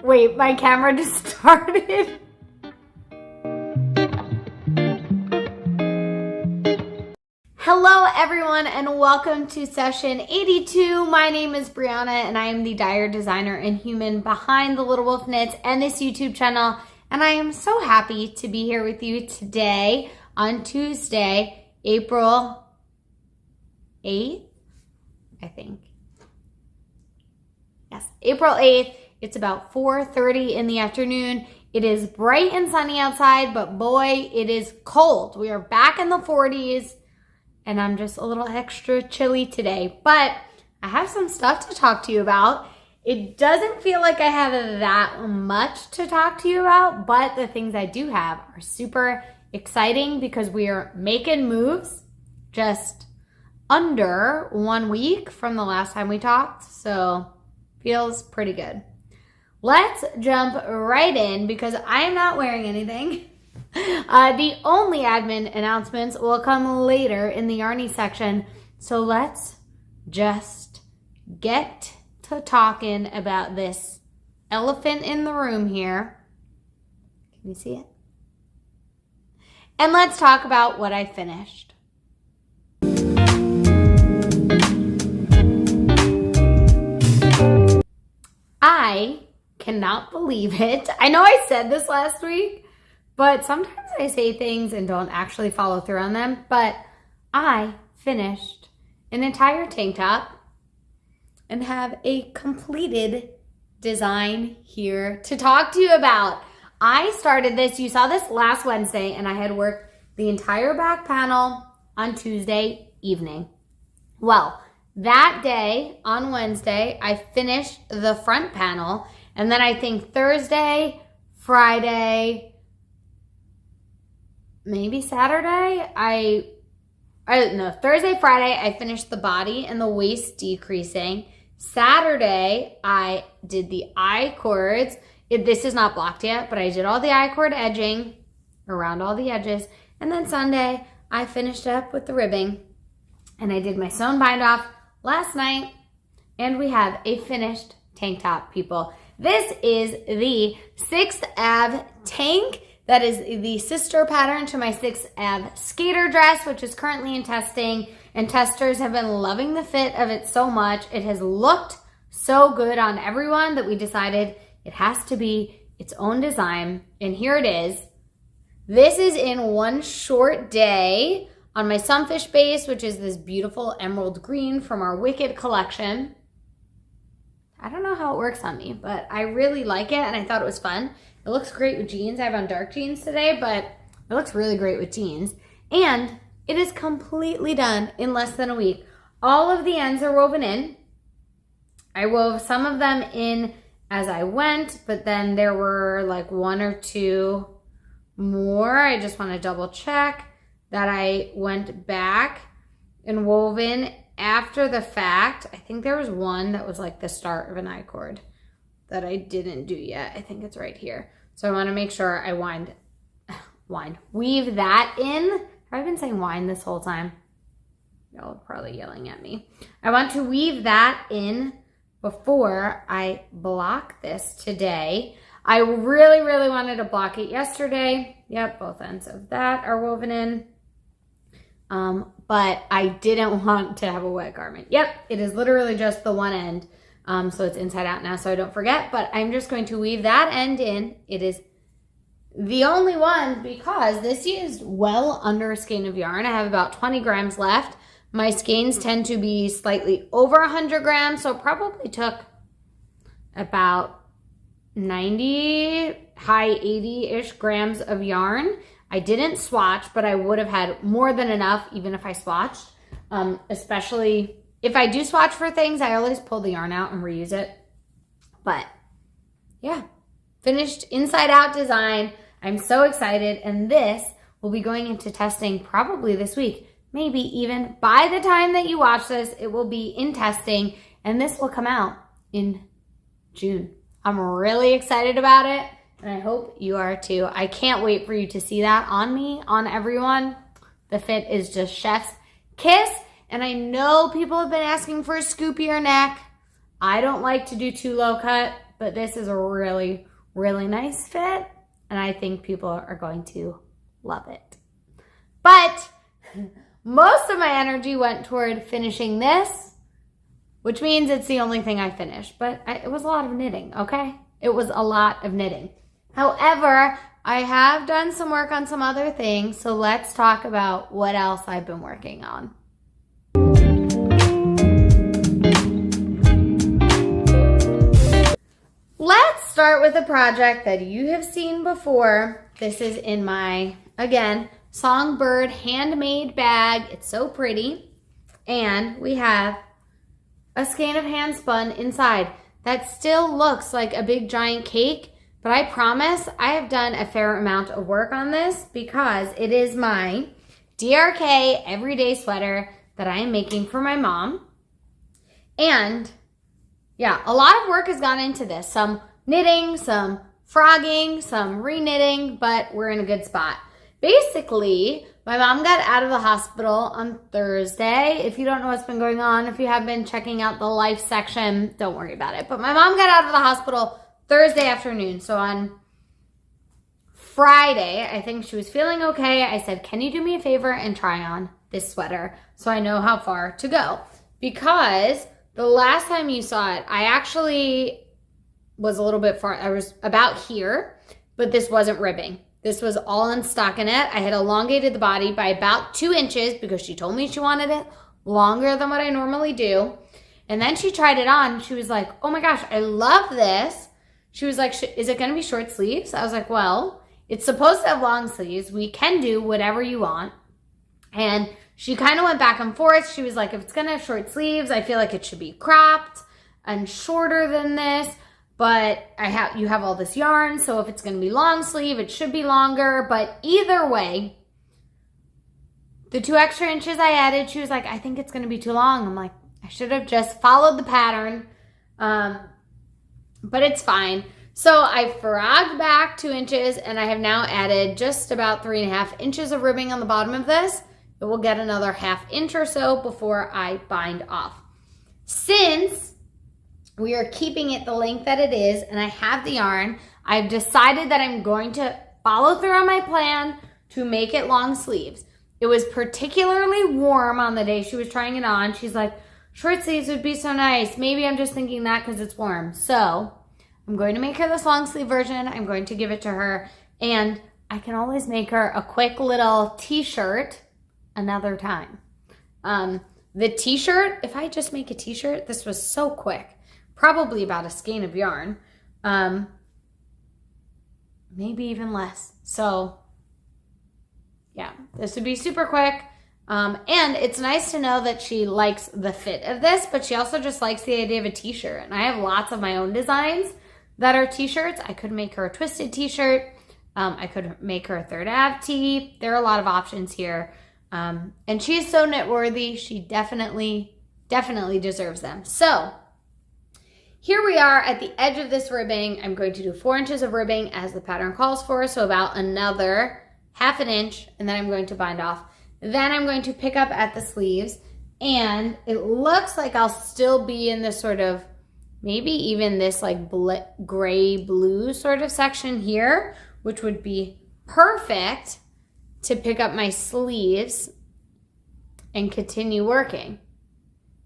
Wait, my camera just started. Hello everyone and welcome to session 82. My name is Brianna and I am the dyer designer and human behind The Little Wolf Knits and this YouTube channel. And I am so happy to be here with you today on Tuesday, April 8th, I think. Yes, April 8th. It's about 4:30 in the afternoon. It is bright and sunny outside, but boy, it is cold. We are back in the 40s, and I'm just a little extra chilly today. But I have some stuff to talk to you about. It doesn't feel like I have that much to talk to you about, but the things I do have are super exciting because we are making moves just under 1 week from the last time we talked, so feels pretty good. Let's jump right in because I am not wearing anything. The only admin announcements will come later in the yarny section. So let's just get to talking about this elephant in the room here. Can you see it? And let's talk about what I finished. I cannot believe it. I know I said this last week, but sometimes I say things and don't actually follow through on them. But I finished an entire tank top and have a completed design here to talk to you about. I started this, you saw this last Wednesday, and I had worked the entire back panel on Tuesday evening. Well, that day on Wednesday, I finished the front panel. And then I think Thursday, Friday, maybe Saturday, Thursday, Friday, I finished the body and the waist decreasing. Saturday, I did the I-cords. This is not blocked yet, but I did all the I-cord edging around all the edges. And then Sunday, I finished up with the ribbing. And I did my sewn bind off last night. And we have a finished tank top, people. This is the 6th Ave tank. That is the sister pattern to my 6th Ave skater dress, which is currently in testing. And testers have been loving the fit of it so much. It has looked so good on everyone that we decided it has to be its own design. And here it is. This is in one short day on my sunfish base, which is this beautiful emerald green from our Wicked collection. I don't know how it works on me, but I really like it and I thought it was fun. It looks great with jeans. I have on dark jeans today, but it looks really great with jeans. And it is completely done in less than a week. All of the ends are woven in. I wove some of them in as I went, but then there were like 1 or 2 more. I just want to double check that I went back and wove in after the fact. I think there was one that was like the start of an I-cord that I didn't do yet. I think it's right here. So I want to make sure I weave that in. I've been saying wind this whole time. Y'all are probably yelling at me. I want to weave that in before I block this today. I really, really wanted to block it yesterday. Yep, both ends of that are woven in. But I didn't want to have a wet garment. Yep, it is literally just the one end. So it's inside out now so I don't forget. But I'm just going to weave that end in. It is the only one because this is well under a skein of yarn. I have about 20 grams left. My skeins tend to be slightly over 100 grams. So probably took about 90, high 80-ish grams of yarn. I didn't swatch, but I would have had more than enough even if I swatched. Especially if I do swatch for things, I always pull the yarn out and reuse it. But yeah, finished inside out design. I'm so excited. And this will be going into testing probably this week. Maybe even by the time that you watch this, it will be in testing. And this will come out in June. I'm really excited about it. And I hope you are too. I can't wait for you to see that on me, on everyone. The fit is just chef's kiss. And I know people have been asking for a scoopier neck. I don't like to do too low cut. but this is a really, really nice fit, and I think people are going to love it. But most of my energy went toward finishing this, which means it's the only thing I finished, but it was a lot of knitting, okay? It was a lot of knitting. However, I have done some work on some other things, so let's talk about what else I've been working on. Let's start with a project that you have seen before. This is in my, again, Songbird handmade bag. It's so pretty. And we have a skein of handspun inside. That still looks like a big giant cake, but I promise I have done a fair amount of work on this because it is my DRK everyday sweater that I am making for my mom. And yeah, a lot of work has gone into this. Some knitting, some frogging, some re-knitting, but we're in a good spot. Basically, my mom got out of the hospital on Thursday. If you don't know what's been going on, if you have been checking out the life section, don't worry about it. But my mom got out of the hospital Thursday afternoon. So on Friday, I think she was feeling okay. I said, can you do me a favor and try on this sweater so I know how far to go? Because the last time you saw it, I actually was a little bit far. I was about here, but this wasn't ribbing. This was all in stockinette. I had elongated the body by about 2 inches because she told me she wanted it longer than what I normally do. And then she tried it on. She was like, oh my gosh, I love this. She was like, is it going to be short sleeves? I was like, well, it's supposed to have long sleeves. We can do whatever you want. And she kind of went back and forth. She was like, if it's going to have short sleeves, I feel like it should be cropped and shorter than this. But you have all this yarn, so if it's going to be long sleeve, it should be longer. But either way, the 2 extra inches I added, she was like, I think it's going to be too long. I'm like, I should have just followed the pattern, but it's fine. So I frogged back 2 inches, and I have now added just about 3.5 inches of ribbing on the bottom of this. It will get another 1/2 inch or so before I bind off. Since we are keeping it the length that it is, and I have the yarn, I've decided that I'm going to follow through on my plan to make it long sleeves. It was particularly warm on the day she was trying it on. She's like, short sleeves would be so nice. Maybe I'm just thinking that because it's warm. So I'm going to make her this long sleeve version. I'm going to give it to her, and I can always make her a quick little t-shirt another time. The t-shirt, if I just make a t-shirt, this was so quick. Probably about a skein of yarn, maybe even less. So yeah, this would be super quick. And it's nice to know that she likes the fit of this, but she also just likes the idea of a t-shirt. And I have lots of my own designs that are t-shirts. I could make her a twisted t-shirt. I could make her a third ab tee. There are a lot of options here. And she is so knit worthy. She definitely deserves them. So here we are at the edge of this ribbing. I'm going to do 4 inches of ribbing as the pattern calls for, so about another 1/2 inch, and then I'm going to bind off. Then I'm going to pick up at the sleeves, and it looks like I'll still be in this sort of, maybe even this like gray blue sort of section here, which would be perfect to pick up my sleeves and continue working.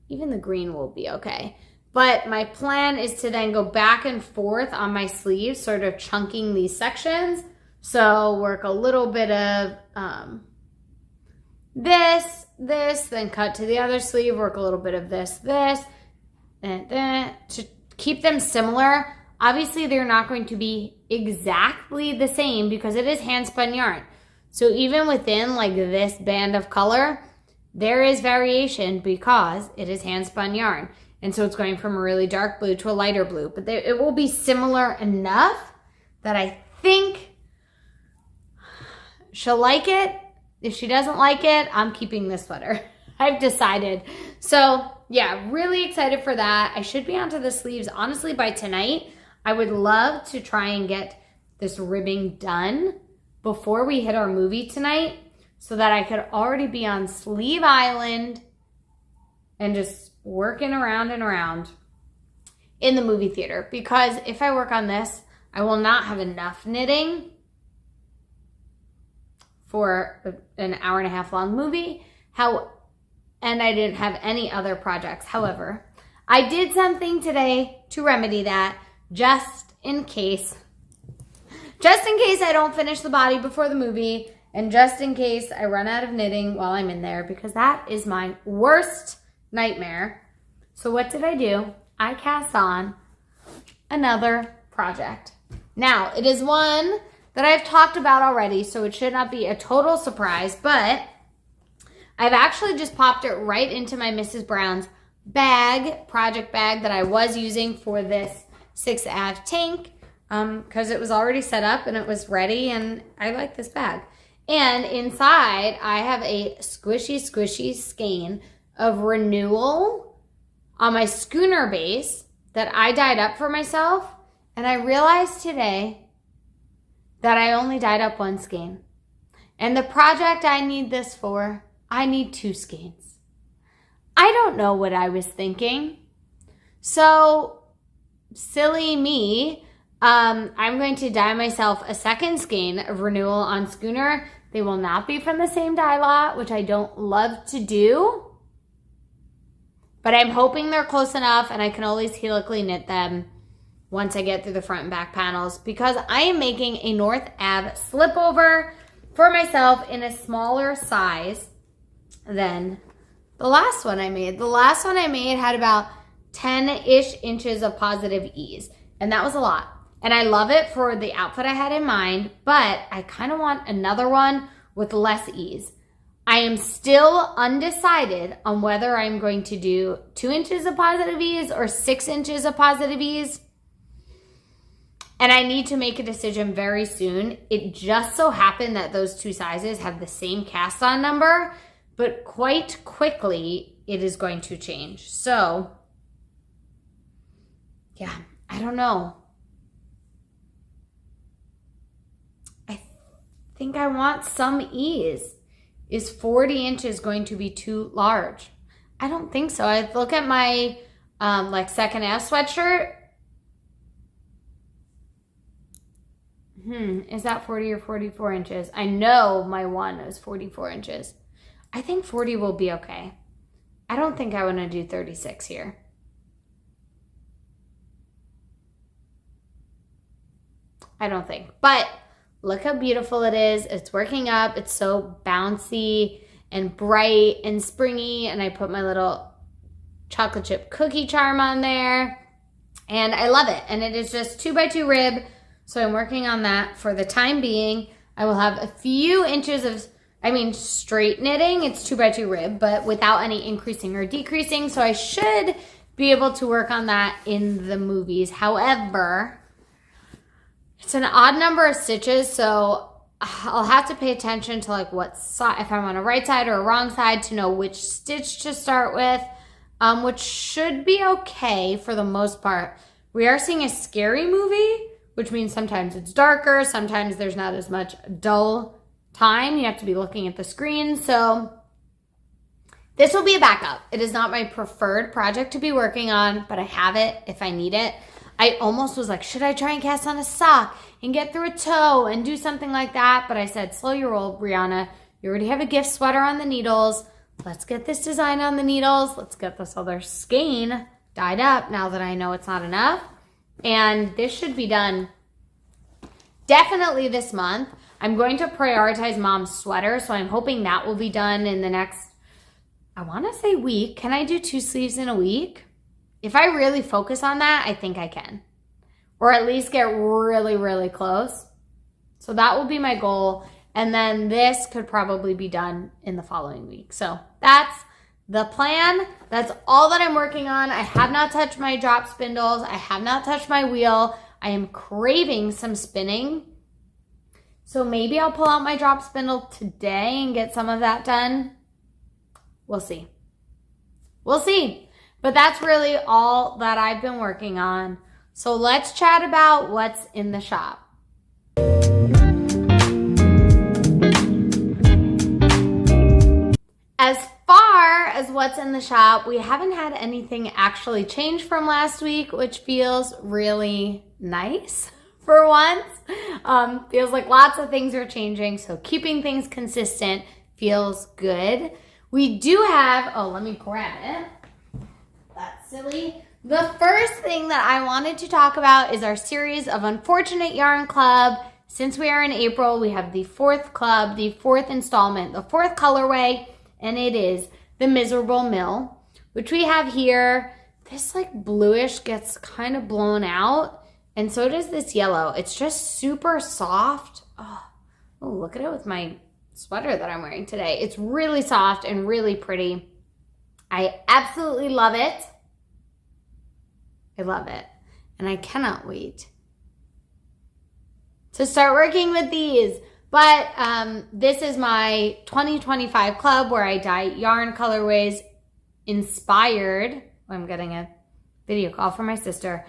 Even the green will be okay. But my plan is to then go back and forth on my sleeves, sort of chunking these sections. So work a little bit of this, then cut to the other sleeve, work a little bit of this, and then to keep them similar. Obviously, they're not going to be exactly the same because it is handspun yarn. So even within like this band of color, there is variation because it is handspun yarn. And so it's going from a really dark blue to a lighter blue. But it will be similar enough that I think she'll like it. If she doesn't like it, I'm keeping this sweater. I've decided. So yeah, really excited for that. I should be onto the sleeves, honestly, by tonight. I would love to try and get this ribbing done before we hit our movie tonight so that I could already be on Sleeve Island and just working around and around. in the movie theater, because if I work on this, I will not have enough knitting for an hour and a half long movie. And I didn't have any other projects. However, I did something today to remedy that, just in case I don't finish the body before the movie, and just in case I run out of knitting while I'm in there, because that is my worst nightmare. So what did I do? I cast on another project. Now, it is one that I've talked about already, so it should not be a total surprise, but I've actually just popped it right into my Mrs. Brown's bag, project bag that I was using for this 6th Ave tank, because it was already set up and it was ready, and I like this bag. And inside, I have a squishy skein of renewal on my schooner base that I dyed up for myself. And I realized today that I only dyed up one skein. And the project I need this for, I need 2 skeins. I don't know what I was thinking. So, silly me, I'm going to dye myself a second skein of renewal on schooner. They will not be from the same dye lot, which I don't love to do. But I'm hoping they're close enough, and I can always helically knit them once I get through the front and back panels, because I am making a North Ave slipover for myself in a smaller size than the last one I made. The last one I made had about 10-ish inches of positive ease, and that was a lot. And I love it for the outfit I had in mind, but I kind of want another one with less ease. I am still undecided on whether I'm going to do 2 inches of positive ease or 6 inches of positive ease. And I need to make a decision very soon. It just so happened that those 2 sizes have the same cast-on number, but quite quickly it is going to change. So, yeah, I don't know. I think I want some ease. Is 40 inches going to be too large? I don't think so. I look at my like 2nd Ave sweatshirt. Is that 40 or 44 inches? I know my one is 44 inches. I think 40 will be okay. I don't think I want to do 36 here. I don't think. But look how beautiful it is. It's working up. It's so bouncy and bright and springy. And I put my little chocolate chip cookie charm on there. And I love it. And it is just 2x2 rib. So I'm working on that for the time being. I will have a few inches of, straight knitting. It's 2x2 rib, but without any increasing or decreasing. So I should be able to work on that in the movies. However, it's an odd number of stitches, so I'll have to pay attention to like what side, if I'm on a right side or a wrong side, to know which stitch to start with, which should be okay for the most part. We are seeing a scary movie, which means sometimes it's darker, sometimes there's not as much dull time. You have to be looking at the screen, so this will be a backup. It is not my preferred project to be working on, but I have it if I need it. I almost was like, should I try and cast on a sock and get through a toe and do something like that? But I said, slow your roll, Brianna. You already have a gift sweater on the needles. Let's get this design on the needles. Let's get this other skein dyed up now that I know it's not enough. And this should be done definitely this month. I'm going to prioritize Mom's sweater, so I'm hoping that will be done in the next, I want to say week. Can I do 2 sleeves in a week? If I really focus on that, I think I can. Or at least get really, really close. So that will be my goal. And then this could probably be done in the following week. So that's the plan. That's all that I'm working on. I have not touched my drop spindles. I have not touched my wheel. I am craving some spinning. So maybe I'll pull out my drop spindle today and get some of that done. We'll see. We'll see. But that's really all that I've been working on. So let's chat about what's in the shop. As far as what's in the shop, we haven't had anything actually change from last week, which feels really nice for once. Feels like lots of things are changing, so keeping things consistent feels good. We do have, oh, let me grab it. That's silly. The first thing that I wanted to talk about is our series of Unfortunate Yarn Club. Since we are in April, we have the fourth club, the fourth installment, the fourth colorway, and it is the Miserable Mill, which we have here. This like bluish gets kind of blown out, and so does this yellow. It's just super soft. Oh, look at it with my sweater that I'm wearing today. It's really soft and really pretty. I absolutely love it. I love it, and I cannot wait to start working with these. But this is my 2025 club where I dye yarn colorways inspired. I'm getting a video call from my sister.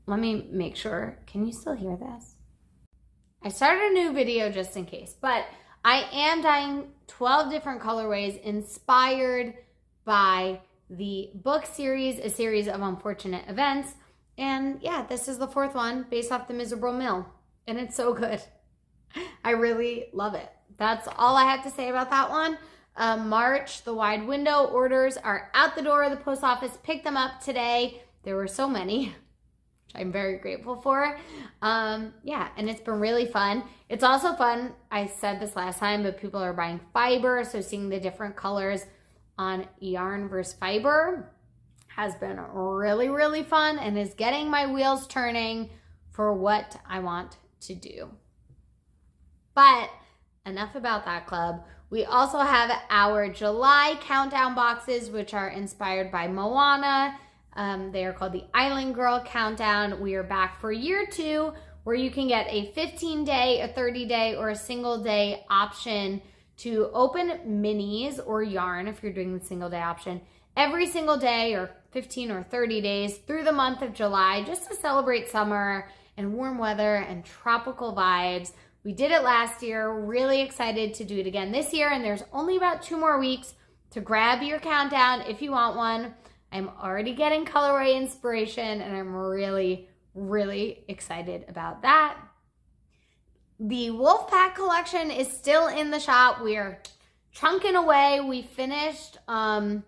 Let me make sure. Can you still hear this? I started a new video just in case, but I am dyeing 12 different colorways inspired by the book series, a series of unfortunate events. And yeah, this is the fourth one based off the Miserable Mill, and it's so good. I really love it. That's all I have to say about that one. March, the wide window orders are out the door. The post office picked them up today. There were so many, which I'm very grateful for. Yeah, and it's been really fun. It's also fun, I said this last time, but people are buying fiber, so seeing the different colors on yarn versus fiber has been really, really fun and is getting my wheels turning for what I want to do. But enough about that club. We also have our July countdown boxes, which are inspired by Moana. They are called the Island Girl Countdown. We are back for year 2, where you can get a 15-day, a 30-day, or a single day option to open minis or yarn if you're doing the single day option every single day, or 15 or 30 days through the month of July, just to celebrate summer and warm weather and tropical vibes. We did it last year, really excited to do it again this year, and there's only about 2 more weeks to grab your countdown if you want one. I'm already getting colorway inspiration, and I'm really, really excited about that. The Wolfpack collection is still in the shop. We are chunking away. We finished another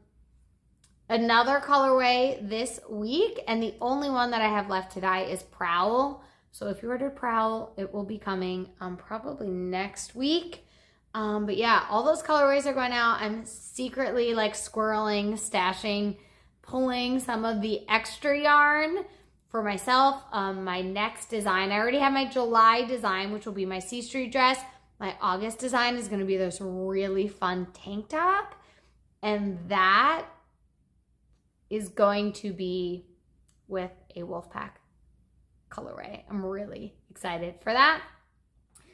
colorway this week, and the only one that I have left to dye is Prowl. So if you ordered Prowl, it will be coming probably next week. But yeah, all those colorways are going out. I'm secretly like squirreling, stashing, pulling some of the extra yarn for myself. My next design, I already have my July design, which will be my C Street dress. My August design is going to be this really fun tank top, and that is going to be with a Wolfpack colorway. I'm really excited for that.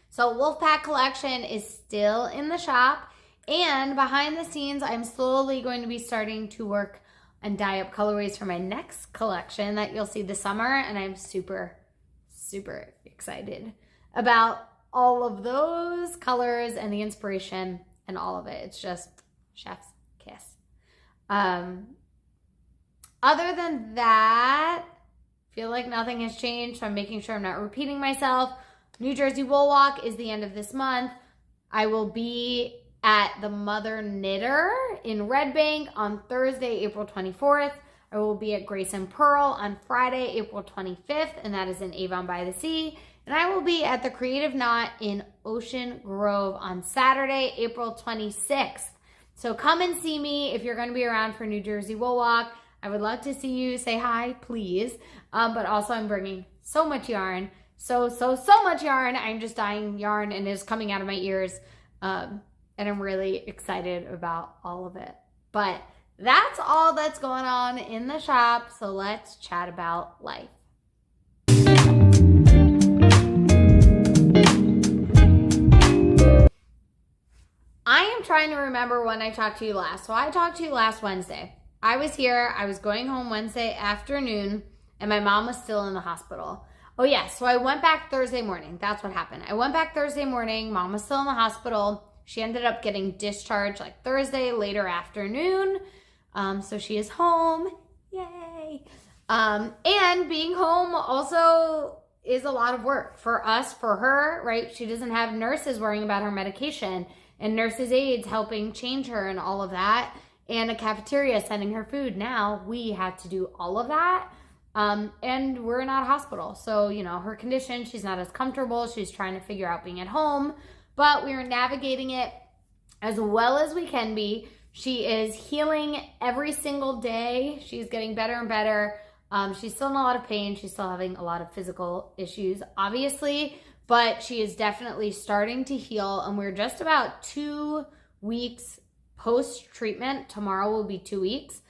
So Wolfpack collection is still in the shop, and behind the scenes, I'm slowly going to be starting to work and dye up colorways for my next collection that you'll see this summer, and I'm super, super excited about all of those colors and the inspiration and all of it. It's just chef's kiss. Other than that, feel like nothing has changed, so I'm making sure I'm not repeating myself. New Jersey Wool Walk is the end of this month. I will be at the Mother Knitter in Red Bank on Thursday, April 24th. I will be at Grace and Pearl on Friday, April 25th, and that is in Avon by the Sea. And I will be at the Creative Knot in Ocean Grove on Saturday, April 26th. So come and see me if you're going to be around for New Jersey Wool Walk. I would love to see you. Say hi, please. But also I'm bringing so much yarn. So much yarn. I'm just dyeing yarn and it's coming out of my ears. And I'm really excited about all of it. But that's all that's going on in the shop. So let's chat about life. I am trying to remember when I talked to you last. So I talked to you last Wednesday. I was here. I was going home Wednesday afternoon, and my mom was still in the hospital. Oh, yeah. So I went back Thursday morning. That's what happened. I went back Thursday morning. Mom was still in the hospital. she ended up getting discharged like Thursday, later afternoon. So she is home. Yay. And being home also is a lot of work for us, for her, right? She doesn't have nurses worrying about her medication and nurses' aides helping change her and all of that, and a cafeteria sending her food. Now we have to do all of that. And we're not a hospital. So, her condition, she's not as comfortable. She's trying to figure out being at home, but we are navigating it as well as we can be. She is healing every single day. She's getting better and better. She's still in a lot of pain. She's still having a lot of physical issues, obviously, but she is definitely starting to heal. And we're just about 2 weeks post-treatment. Tomorrow will be 2 weeks.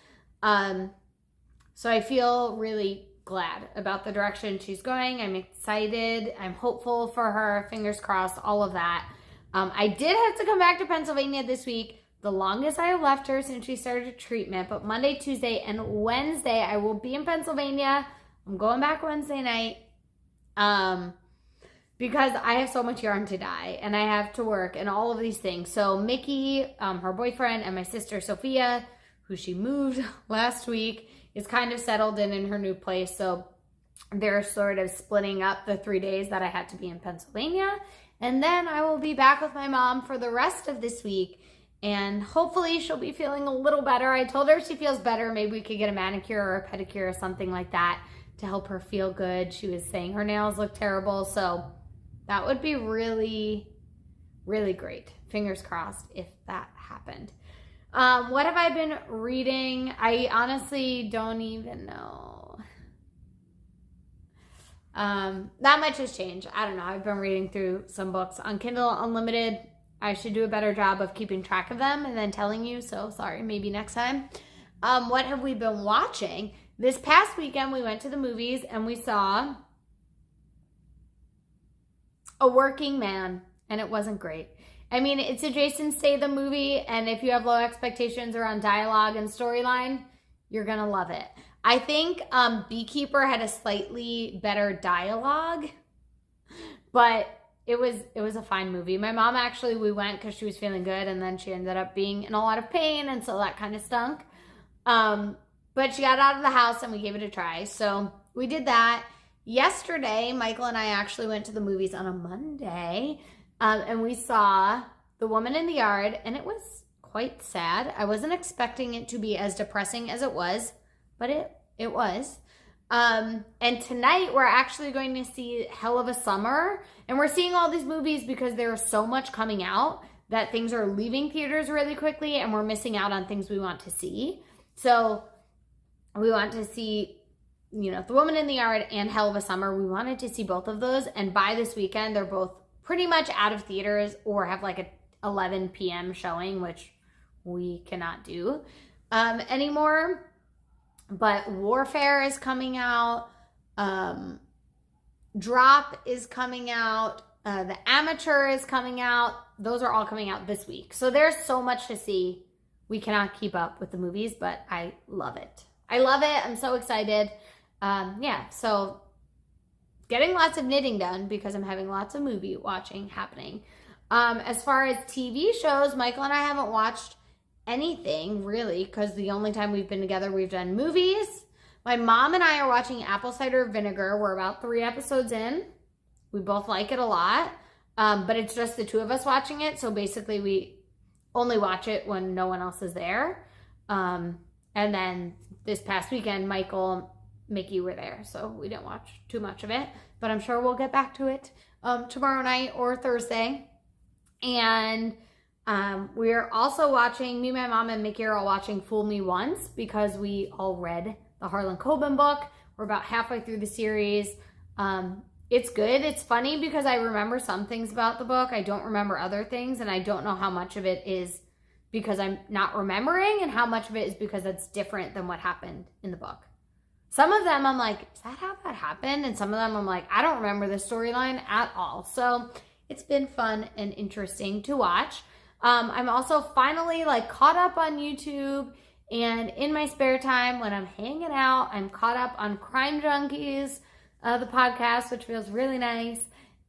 So I feel really glad about the direction she's going. I'm excited. I'm hopeful for her. Fingers crossed, all of that. I did have to come back to Pennsylvania this week. The longest I have left her since she started treatment. But Monday, Tuesday, and Wednesday, I will be in Pennsylvania. I'm going back Wednesday night. Because I have so much yarn to dye. And I have to work and all of these things. So Mickey, her boyfriend, and my sister Sophia, who she moved last week, is kind of settled in her new place. So they're sort of splitting up the 3 days that I had to be in Pennsylvania. And then I will be back with my mom for the rest of this week. And hopefully she'll be feeling a little better. I told her if she feels better, maybe we could get a manicure or a pedicure or something like that to help her feel good. She was saying her nails look terrible. So that would be really, really great. Fingers crossed if that happened. What have I been reading? I honestly don't even know. Not much has changed. I don't know. I've been reading through some books on Kindle Unlimited. I should do a better job of keeping track of them and then telling you. So sorry, maybe next time. What have we been watching? This past weekend, we went to the movies and we saw A Working Man, and it wasn't great. I mean, it's a Jason Statham movie, and if you have low expectations around dialogue and storyline, you're going to love it. I think Beekeeper had a slightly better dialogue, but it was a fine movie. My mom actually, we went because she was feeling good, and then she ended up being in a lot of pain, and so that kind of stunk. But she got out of the house, and we gave it a try. So we did that. Yesterday, Michael and I actually went to the movies on a Monday, and we saw The Woman in the Yard, and it was quite sad. I wasn't expecting it to be as depressing as it was, but it was. And tonight we're actually going to see Hell of a Summer, and we're seeing all these movies because there's so much coming out that things are leaving theaters really quickly, and we're missing out on things we want to see. So we want to see, The Woman in the Yard and Hell of a Summer. We wanted to see both of those, and by this weekend they're both pretty much out of theaters or have like a 11 p.m. showing, which we cannot do anymore. But Warfare is coming out. Drop is coming out. The Amateur is coming out. Those are all coming out this week. So there's so much to see. We cannot keep up with the movies, but I love it. I love it. I'm so excited. So getting lots of knitting done because I'm having lots of movie watching happening. As far as TV shows, Michael and I haven't watched anything really because the only time we've been together, we've done movies. My mom and I are watching Apple Cider Vinegar. We're about 3 episodes in. We both like it a lot, but it's just the two of us watching it. So basically we only watch it when no one else is there. And then this past weekend, Michael and Mickey were there, so we didn't watch too much of it, but I'm sure we'll get back to it tomorrow night or Thursday. And we're also watching, me, my mom, and Mickey are all watching Fool Me Once because we all read the Harlan Coben book. We're about halfway through the series. It's good. It's funny because I remember some things about the book. I don't remember other things, and I don't know how much of it is because I'm not remembering and how much of it is because it's different than what happened in the book. Some of them I'm like, is that how that happened? And some of them I'm like, I don't remember the storyline at all. So it's been fun and interesting to watch. I'm also finally caught up on YouTube, and in my spare time when I'm hanging out, I'm caught up on Crime Junkies, the podcast, which feels really nice.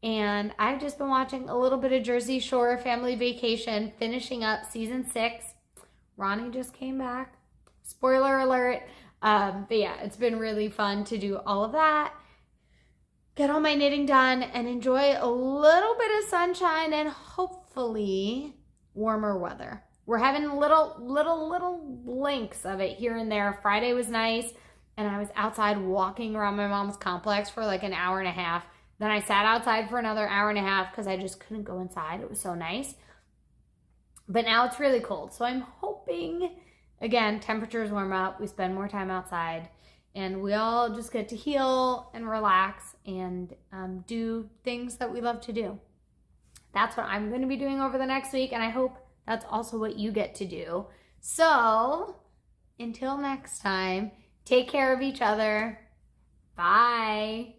And I've just been watching a little bit of Jersey Shore Family Vacation, finishing up season 6. Ronnie just came back. Spoiler alert. But yeah, it's been really fun to do all of that. Get all my knitting done and enjoy a little bit of sunshine and hopefully warmer weather. We're having little blinks of it here and there. Friday was nice, and I was outside walking around my mom's complex for like an hour and a half. Then I sat outside for another hour and a half because I just couldn't go inside. It was so nice. But now it's really cold, so I'm hoping, again, temperatures warm up, we spend more time outside, and we all just get to heal and relax and do things that we love to do. That's what I'm going to be doing over the next week, and I hope that's also what you get to do. So until next time, take care of each other. Bye.